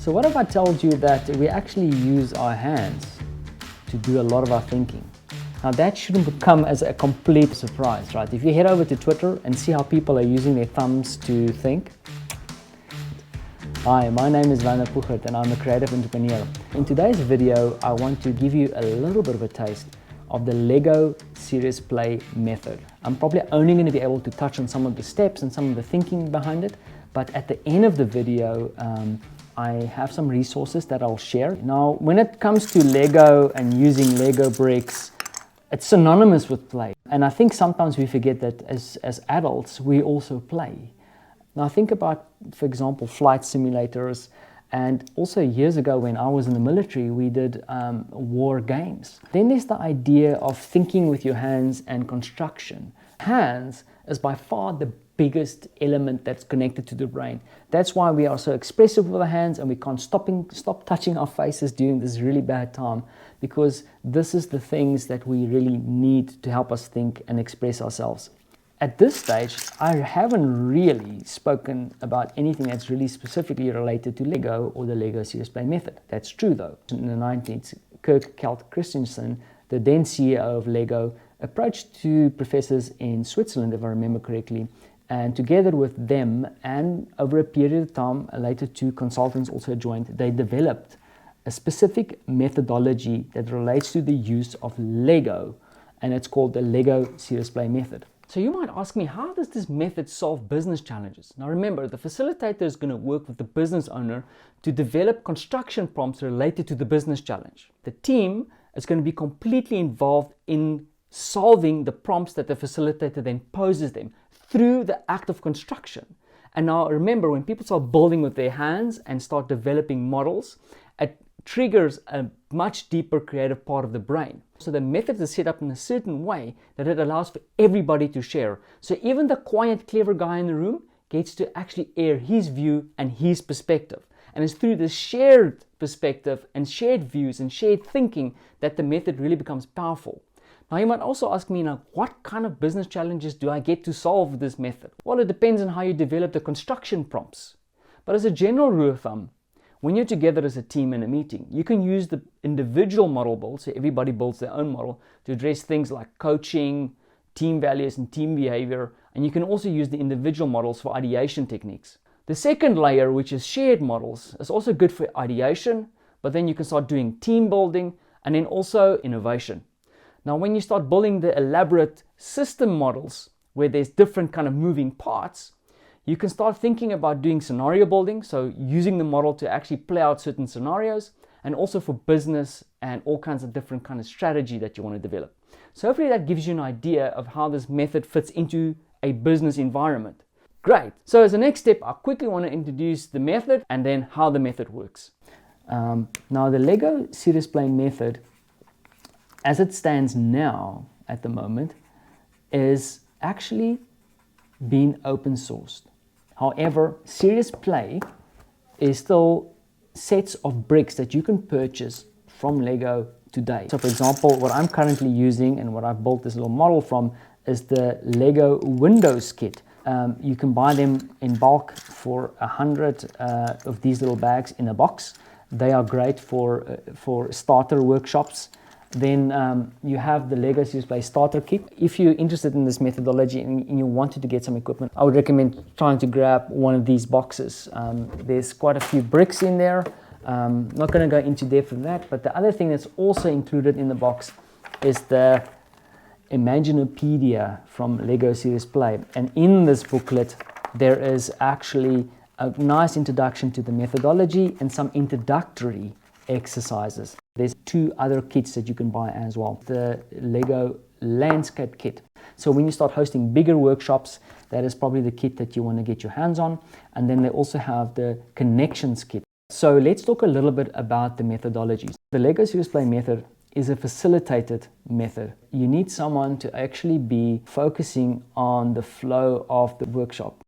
So what if I told you that we actually use our hands to do a lot of our thinking? Now that shouldn't come as a complete surprise, right? If you head over to Twitter and see how people are using their thumbs to think. Hi, my name is Werner Puchert and I'm a creative entrepreneur. In today's video, I want to give you a little bit of a taste of the Lego Serious Play method. I'm probably only going to be able to touch on some of the steps and some of the thinking behind it, but at the end of the video, I have some resources that I'll share. Now, when it comes to Lego and using Lego bricks, it's synonymous with play. And I think sometimes we forget that as adults, we also play. Now think about, for example, flight simulators, and also years ago when I was in the military, we did war games. Then there's the idea of thinking with your hands and construction. Hands is by far the biggest element that's connected to the brain. That's why we are so expressive with our hands and we can't stop touching our faces during this really bad time, because this is the things that we really need to help us think and express ourselves. At this stage, I haven't really spoken about anything that's really specifically related to Lego or the Lego Serious Play method. That's true though. In the 19th, Kirk Kelt Christensen, the then CEO of Lego, approached two professors in Switzerland, if I remember correctly, and together with them, and over a period of time, later two consultants also joined, they developed a specific methodology that relates to the use of Lego, and it's called the Lego Serious Play method. So you might ask me, how does this method solve business challenges? Now remember, the facilitator is going to work with the business owner to develop construction prompts related to the business challenge. The team is going to be completely involved in solving the prompts that the facilitator then poses them through the act of construction. And now remember, when people start building with their hands and start developing models, it triggers a much deeper creative part of the brain. So the method is set up in a certain way that it allows for everybody to share. So even the quiet, clever guy in the room gets to actually air his view and his perspective. And it's through this shared perspective and shared views and shared thinking that the method really becomes powerful. Now you might also ask me, now, what kind of business challenges do I get to solve with this method? Well, it depends on how you develop the construction prompts. But as a general rule of thumb, when you're together as a team in a meeting, you can use the individual model build, so everybody builds their own model, to address things like coaching, team values, and team behavior. And you can also use the individual models for ideation techniques. The second layer, which is shared models, is also good for ideation, but then you can start doing team building and then also innovation. Now, when you start building the elaborate system models where there's different kind of moving parts, you can start thinking about doing scenario building, so using the model to actually play out certain scenarios, and also for business and all kinds of different kind of strategy that you want to develop. So hopefully that gives you an idea of how this method fits into a business environment. Great. So as a next step, I quickly want to introduce the method and then how the method works. Now the Lego Serious Play method, as it stands now at the moment, is actually being open sourced. However, Serious Play is still sets of bricks that you can purchase from Lego today. So for example, what I'm currently using and what I've built this little model from is the Lego Windows kit. You can buy them in bulk for 100 of these little bags in a box. They are great for starter workshops. Then you have the Lego Serious Play starter kit. If you're interested in this methodology and you wanted to get some equipment, I would recommend trying to grab one of these boxes. There's quite a few bricks in there. Not going to go into depth of that, but the other thing that's also included in the box is the Imaginopedia from Lego Serious Play. And in this booklet, there is actually a nice introduction to the methodology and some introductory exercises. There's two other kits that you can buy as well. The Lego Landscape kit. So when you start hosting bigger workshops, that is probably the kit that you want to get your hands on. And then they also have the Connections kit. So let's talk a little bit about the methodologies. The Lego Serious Play method is a facilitated method. You need someone to actually be focusing on the flow of the workshop.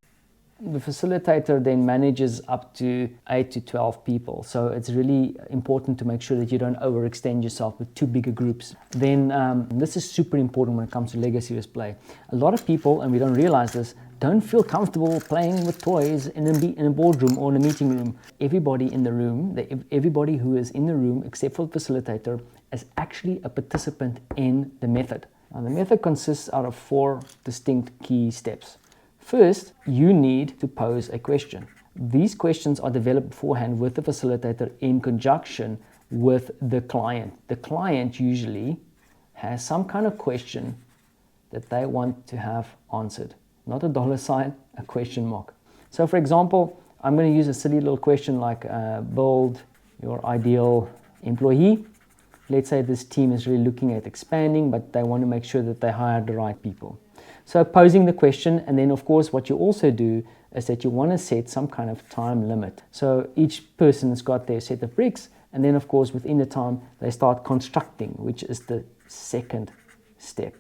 The facilitator then manages up to 8 to 12 people. So it's really important to make sure that you don't overextend yourself with too big a groups. Then this is super important when it comes to Lego Serious Play. A lot of people, and we don't realize this, don't feel comfortable playing with toys in a boardroom or in a meeting room. Everybody in the room, everybody who is in the room except for the facilitator is actually a participant in the method. Now, the method consists out of 4 distinct key steps. First, you need to pose a question. These questions are developed beforehand with the facilitator in conjunction with the client. The client usually has some kind of question that they want to have answered. Not a dollar sign, a question mark. So for example, I'm going to use a silly little question like build your ideal employee. Let's say this team is really looking at expanding, but they want to make sure that they hire the right people. So posing the question, and then of course what you also do is that you want to set some kind of time limit. So each person has got their set of bricks, and then of course within the time they start constructing, which is the second step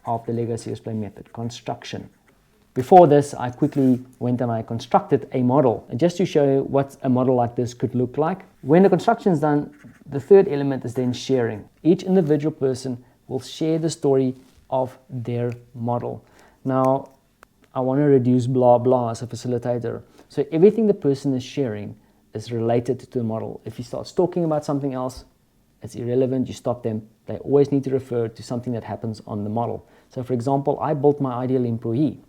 of the LEGO Serious Play method, construction. Before this, I quickly went and I constructed a model, just to show you what a model like this could look like. When the construction is done, the third element is then sharing. Each individual person will share the story of their model. Now, I want to reduce blah blah as a facilitator. So everything the person is sharing is related to the model. If he starts talking about something else, it's irrelevant, you stop them. They always need to refer to something that happens on the model. So for example, I built my ideal employee.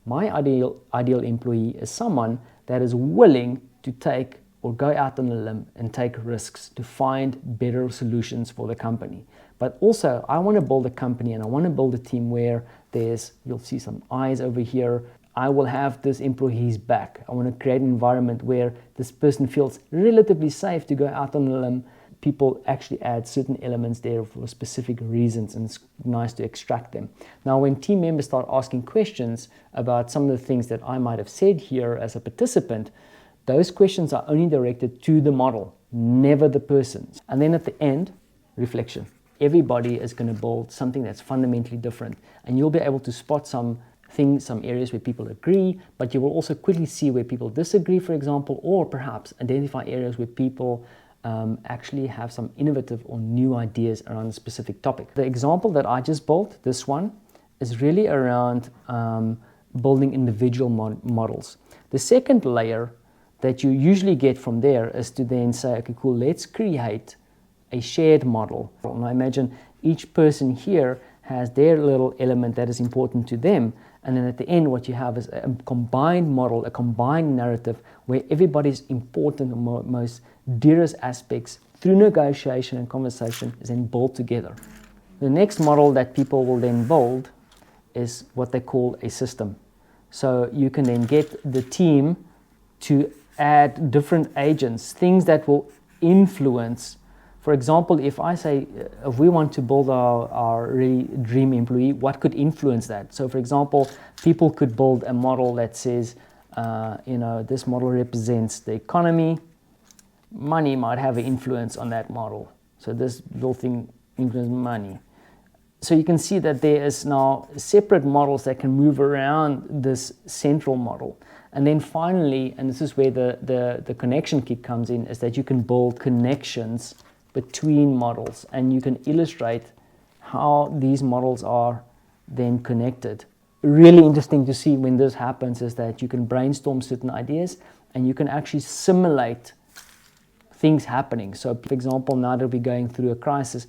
My ideal employee is someone that is willing to take or go out on a limb and take risks to find better solutions for the company. But also, I want to build a company and I want to build a team where you'll see some eyes over here. I will have this employee's back. I want to create an environment where this person feels relatively safe to go out on a limb. People actually add certain elements there for specific reasons, and it's nice to extract them. Now, when team members start asking questions about some of the things that I might have said here as a participant, those questions are only directed to the model, never the persons. And then at the end, reflection. Everybody is going to build something that's fundamentally different, and you'll be able to spot some things, some areas where people agree, but you will also quickly see where people disagree, for example, or perhaps identify areas where people actually have some innovative or new ideas around a specific topic. The example that I just built, this one, is really around building individual models. The second layer that you usually get from there is to then say, okay, cool, let's create a shared model. Now imagine each person here has their little element that is important to them, and then at the end what you have is a combined model, a combined narrative where everybody's important and most dearest aspects through negotiation and conversation is then built together. The next model that people will then build is what they call a system. So you can then get the team to add different agents, things that will influence. For example, if I say, if we want to build our really dream employee, what could influence that? So for example, people could build a model that says, this model represents the economy. Money might have an influence on that model. So this little thing influences money. So you can see that there is now separate models that can move around this central model. And then finally, and this is where the connection kit comes in, is that you can build connections between models, and you can illustrate how these models are then connected. Really interesting to see when this happens is that you can brainstorm certain ideas and you can actually simulate things happening. So for example, now that we're going through a crisis,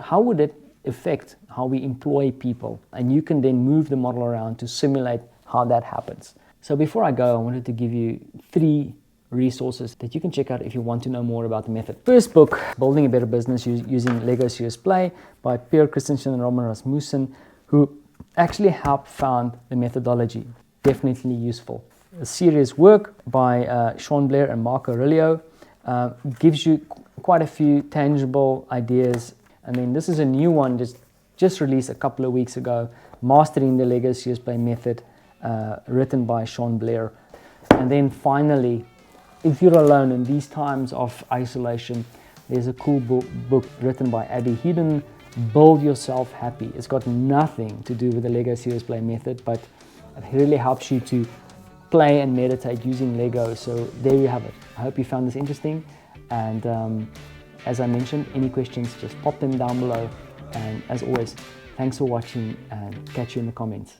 how would it affect how we employ people? And you can then move the model around to simulate how that happens. So before I go, I wanted to give you 3 resources that you can check out if you want to know more about the method. First book, Building a Better Business Using LEGO Serious Play by Per Christensen and Robin Rasmussen, who actually helped found the methodology. Definitely useful. A Serious Work by Sean Blair and Mark Aurelio gives you quite a few tangible ideas. And then this is a new one just released a couple of weeks ago, Mastering the LEGO Serious Play Method, written by Sean Blair. And then finally, if you're alone in these times of isolation, there's a cool book written by Abby Hedon, Build Yourself Happy. It's got nothing to do with the LEGO Serious Play method, but it really helps you to play and meditate using Lego. So there you have it. I hope you found this interesting. And as I mentioned, any questions, just pop them down below. And as always, thanks for watching and catch you in the comments.